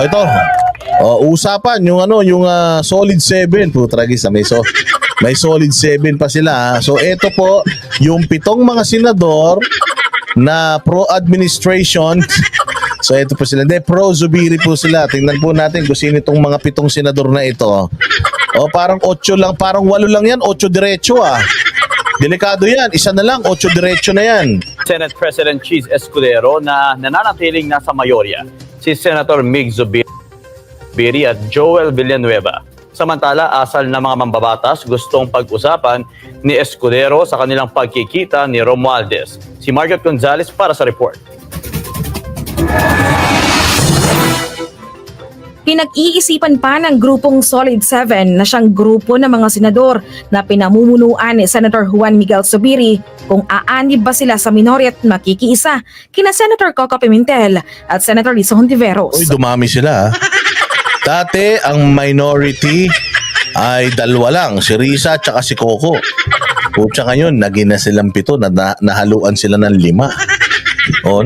ito. Usapan yung yung solid 7 po tragis may solid 7 pa sila. So ito po yung 7 mga senador na pro-administration. So ito po sila. Hindi, pro-Zubiri po sila. Tingnan po natin kung sino itong mga 7 senador na ito. Parang 8 lang, parang 8 lang yan. 8 diretso Delikado yan. Isa na lang, 8 diretso na yan. Senate President Cheese Escudero na nananatiling nasa mayorya, si Senator Mig Zubiri at Joel Villanueva. Samantala, asal na mga mambabatas gustong pag-usapan ni Escudero sa kanilang pagkikita ni Romualdez. Si Margaret Gonzalez para sa report. Pinag-iisipan pa ng grupong Solid 7 na siyang grupo ng mga senador na pinamumunuan ni Senator Juan Miguel Zubiri kung aanib ba sila sa minority at makikiisa kina Senator Coco Pimentel at Senator Lisa Hontiveros. Uy, dumami sila. Dati, ang minority ay 2 lang, si Risa at saka si Coco. Pucha ngayon, naging na silang 7, nahaluan sila ng 5.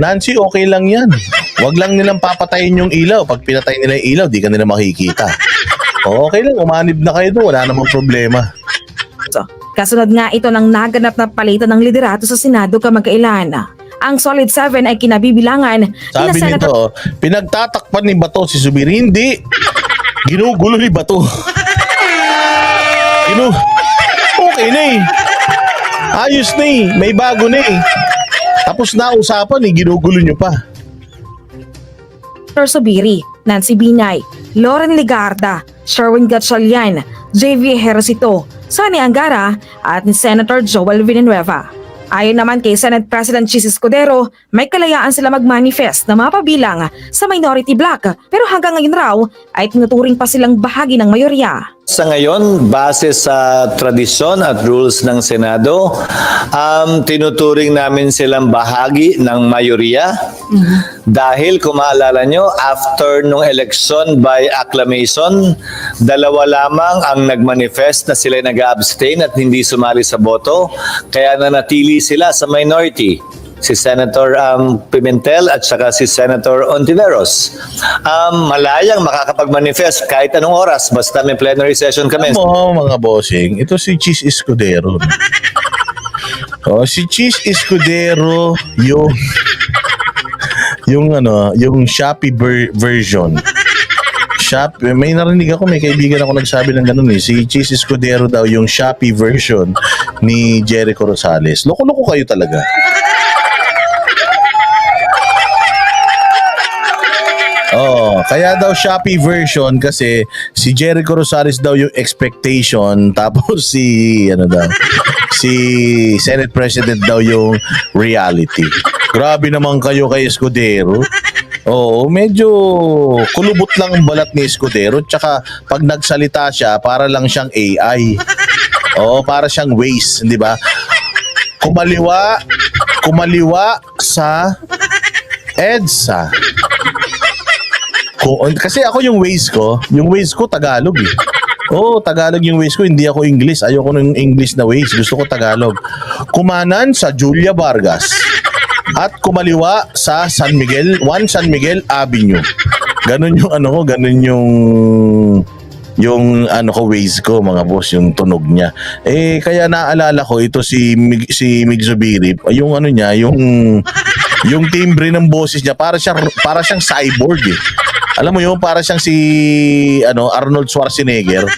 Nancy, okay lang yan. Huwag lang nilang papatayin yung ilaw. Pag pinatay nila yung ilaw, di ka nila makikita. Okay lang, umanib na kayo doon. Wala namang problema. Kasunod nga ito ng naganap na palitan ng liderato sa Senado kamagkailan. Ang Solid 7 ay kinabibilangan Sabi nito, pinagtatakpan ni Bato si Zubiri. Hindi. Ginugulo ni Bato. Okay na Ayos na May bago na Tapos na usapan ginugulo nyo pa. Senator Zubiri, Nancy Binay, Loren Legarda, Sherwin Gatchalian, JV Ejercito, Sani Angara at ni Senator Joel Villanueva. Ayon naman kay Senate President Cheese Escudero, may kalayaan sila mag-manifest na mapabilang sa minority bloc pero hanggang ngayon raw ay tinuturing pa silang bahagi ng mayorya. Sa ngayon, base sa tradisyon at rules ng Senado, tinuturing namin silang bahagi ng mayorya. Dahil kung maalala nyo, after nung election by acclamation, 2 lamang ang nagmanifest na sila nag-abstain at hindi sumali sa boto. Kaya nanatili sila sa minority. Si Senator Pimentel at saka si Senator Hontiveros. Malayang makakapag-manifest kahit anong oras basta may plenary session kami. Mga bossing, ito si Cheese Escudero. Si Cheese Escudero yung Shopee version. May narinig ako, may kaibigan ako nagsabi ng ganun si Cheese Escudero daw yung Shopee version ni Jericho Rosales. Loko-loko kayo talaga. Kaya daw Shopee version kasi si Jericho Rosales daw yung expectation tapos si Senate President daw yung reality. Grabe naman kayo kay Escudero. Medyo kulubot lang ang balat ni Escudero tsaka pag nagsalita siya para lang siyang AI. Para siyang Waze, di ba? Kumaliwa sa EDSA. Kasi ako yung Waze ko Tagalog Tagalog yung Waze ko, hindi ako English. Ayoko ng English na Waze, gusto ko Tagalog. Kumanan sa Julia Vargas at kumaliwa sa San Miguel Avenue. Ganun yung Waze ko, mga boss, yung tunog niya. Kaya naalala ko ito si Mig Zubiri, yung yung timbre ng boses niya para siyang cyborg Alam mo yun, para siyang si Arnold Schwarzenegger,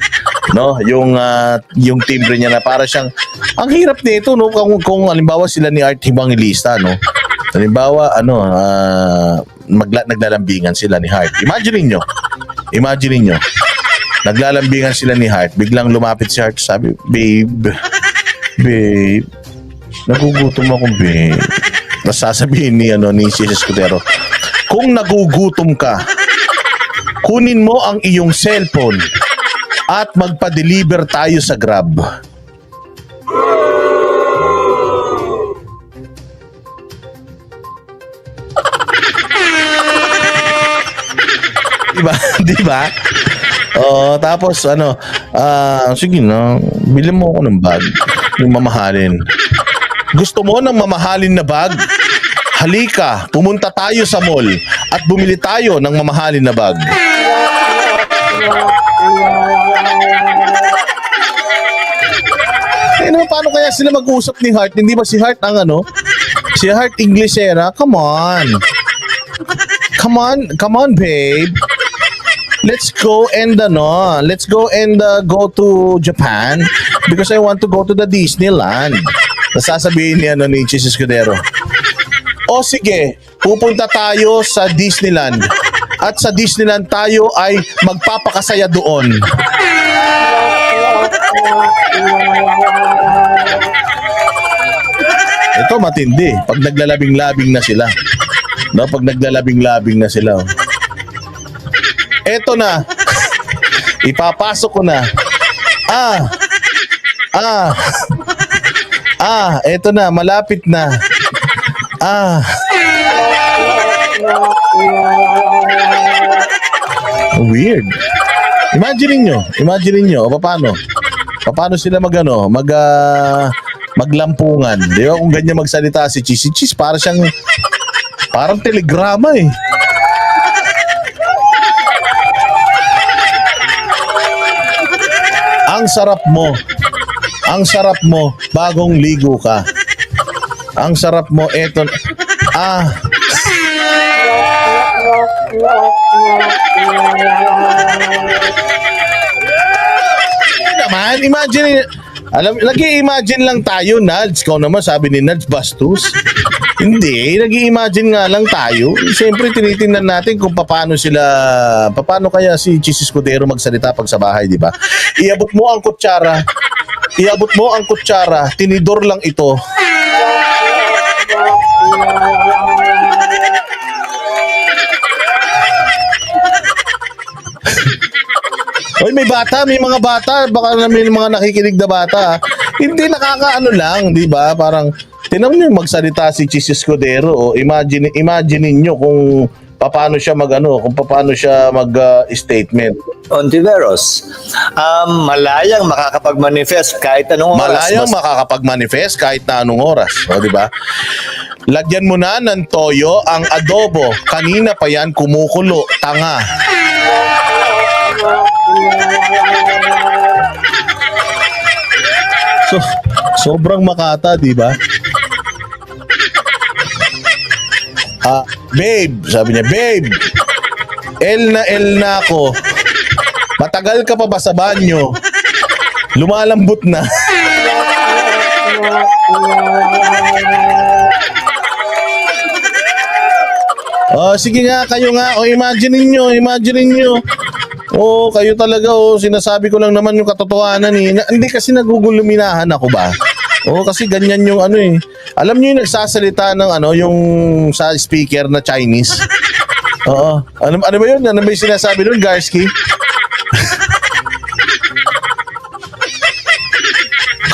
no? Yung timbre niya na para siyang ang hirap nito, no? Kung halimbawa sila ni Art Evangelista, no? Halimbawa naglalambingan sila ni Hart. Imagine niyo. Naglalambingan sila ni Hart, biglang lumapit si Hart, sabi, babe, nagugutom ako, babe. Tapos sasabihin ni Cheese Escudero, kung nagugutom ka, kunin mo ang iyong cellphone at magpa-deliver tayo sa Grab. Diba? Tapos sige na, bili mo ako ng bag, yung mamahalin. Gusto mo ng mamahalin na bag? Halika, pumunta tayo sa mall at bumili tayo ng mamahalin na bag. Eh naman, paano kaya sila mag-usap ni Heart? Hindi ba si Heart ang ano? Si Heart Inglesera? Come on. Come on, babe. Let's go and go to Japan because I want to go to the Disneyland. Nasasabihin niya ni Chis Escudero. O sige, pupunta tayo sa Disneyland. At sa Disneyland tayo ay magpapakasaya doon. Ito matindi. Pag naglalabing-labing na sila. No, pag naglalabing-labing na sila. Eto na. Ipapasok ko na. Eto na. Malapit na. Weird. Imagine nyo, paano sila maglampungan. Di ba kung ganyan magsalita si Chis? Si Chis parang telegrama eh. Ang sarap mo bagong ligo ka. Ang sarap mo eto. Naman, imagine. Nag-i-imagine lang tayo, Nads. Ikaw naman, sabi ni Nads, bastos. Hindi, nag-i-imagine nga lang tayo. Siyempre, tinitingnan natin kung paano kaya si Chis Escudero magsalita pag sa bahay, di ba? Iabot mo ang kutsara, tinidor lang ito. Oy, may mga bata, baka may mga nakikinig na bata. Hindi nakakaano lang, 'di ba? Parang tingnan niyo magsalita si Chis Escudero o imagine niyo kung paano siya mag-statement. Ontiveros, malayang makakapag-manifest kahit anong oras. Makakapag-manifest kahit na anong oras, o 'di ba? Lagyan mo na ng toyo ang adobo. Kanina pa yan kumukulo, tanga. So, sobrang makata, di ba? Babe, sabi niya, babe, L na ako. Matagal ka pa ba sa banyo? Lumalambot na. Sige nga, kayo nga. Imagine niyo. Kayo talaga, sinasabi ko lang naman yung katotohanan eh. Hindi kasi naguguluminahan ako ba? Kasi ganyan yung eh. Alam niyo yung nagsasalita ng yung sa speaker na Chinese? Ano ba yun? Ano ba yung sinasabi nun, Garsky?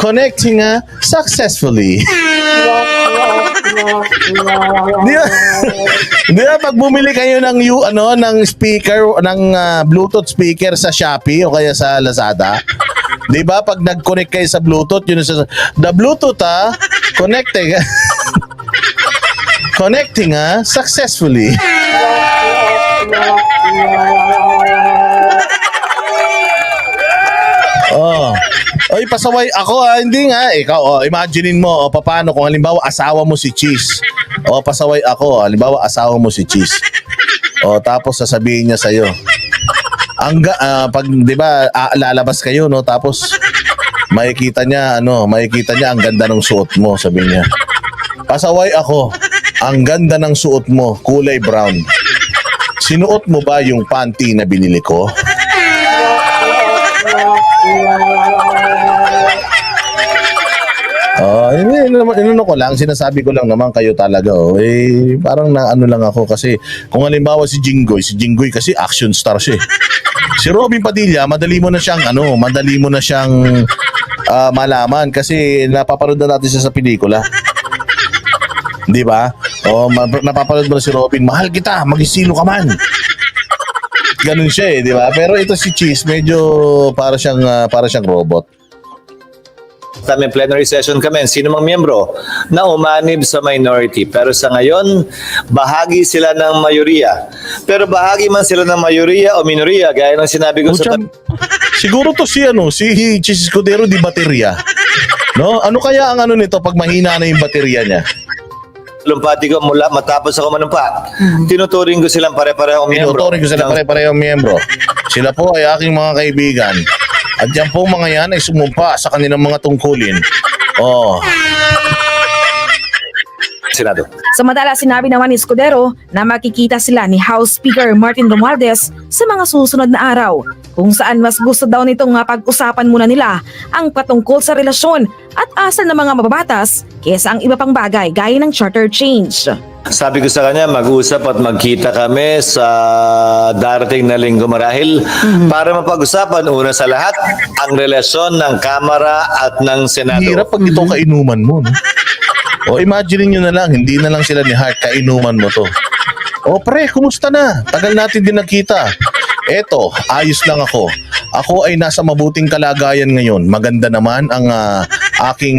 Connecting successfully. Di ba pag bumili kayo ng speaker, ng Bluetooth speaker sa Shopee o kaya sa Lazada, di ba pag nag-connect kayo sa Bluetooth, yun sa the Bluetooth connecting successfully. Oy, pasaway ako hindi nga. Ikaw, imaginein mo, paano kung halimbawa asawa mo si Chis. Pasaway ako, halimbawa asawa mo si Chis. Tapos sasabihin niya sa'yo. Pag, di ba, lalabas kayo, no? Tapos, makikita niya ang ganda ng suot mo, sabi niya. Pasaway ako, ang ganda ng suot mo, kulay brown. Sinuot mo ba yung panty na binili ko? Inano ko lang, sinasabi ko lang naman kayo talaga. Parang naano lang ako kasi kung halimbawa si Jinggoy kasi action star siya. Si Robin Padilla, madali mo na siyang malaman kasi napapanood na natin siya sa pelikula. Di ba? Napapanood mo na si Robin, mahal kita, magisilo ka man. Ganun siya di ba? Pero ito si Chis, medyo para siyang robot. time may plenary session kami, sino mang miyembro na umanib sa minority. Pero sa ngayon, bahagi sila ng mayoriya. Pero bahagi man sila ng mayoriya o minoriya, gaya ng sinabi ko sa... Siguro to si Chis Escudero di baterya. No? Ano kaya ang ano nito pag mahina na yung baterya niya? Lumpati ko mula matapos ako manumpa. Tinuturing ko silang pare-parehong miyembro. Tinuturing ko sila pare-parehong miyembro. Sila po ay aking mga kaibigan. At yan po mga yan ay sumumpa sa kanilang mga tungkulin. Oh. Senado. Samantala, sinabi naman ni Escudero na makikita sila ni House Speaker Martin Romualdez sa mga susunod na araw, kung saan mas gusto daw nitong pag-usapan muna nila ang patungkol sa relasyon at asal ng mga mababatas kesa ang iba pang bagay gaya ng charter change. Sabi ko sa kanya, mag-usap at magkita kami sa darating na linggo marahil para mapag-usapan una sa lahat ang relasyon ng Kamara at ng Senado. Hirap pag ito kainuman mo. No? O imagine nyo na lang, hindi na lang sila ni Hart, kainuman mo to. O pre, kumusta na? Tagal natin din nakita. Eto, ayos lang ako. Ako ay nasa mabuting kalagayan ngayon. Maganda naman ang aking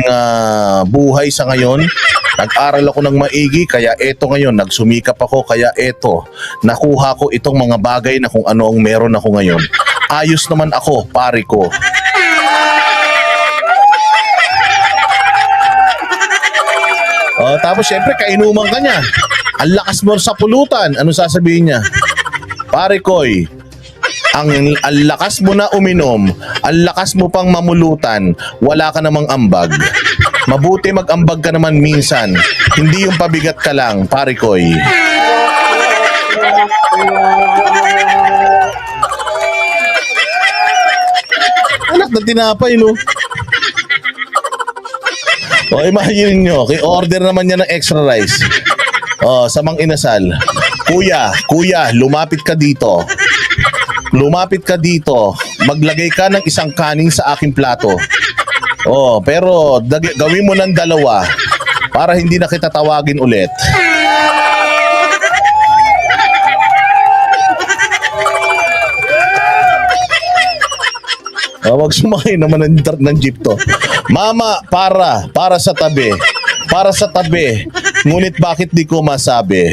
buhay sa ngayon. Nag-aral ako ng maigi, kaya eto ngayon, nagsumikap ako, kaya eto, nakuha ko itong mga bagay na kung ano ang meron ako ngayon. Ayos naman ako, pare ko. Tapos syempre, kainuman ka niya. Ang lakas mo sa pulutan. Ano sasabihin niya? Pare koy, ang lakas mo na uminom, ang lakas mo pang mamulutan, wala ka namang ambag. Mabuti mag-ambag ka naman minsan. Hindi yung pabigat ka lang, pare koy. Anak na tinapay, no? O imagine nyo, order naman niya ng extra rice. Sa mang inasal. Kuya, lumapit ka dito. Lumapit ka dito. Maglagay ka ng isang kanin sa aking plato. Pero gawin mo ng 2 para hindi na kita tawagin ulit. Wag sumakay naman ng jeep to. Mama, para sa tabi. Para sa tabi. Ngunit bakit di ko masabi?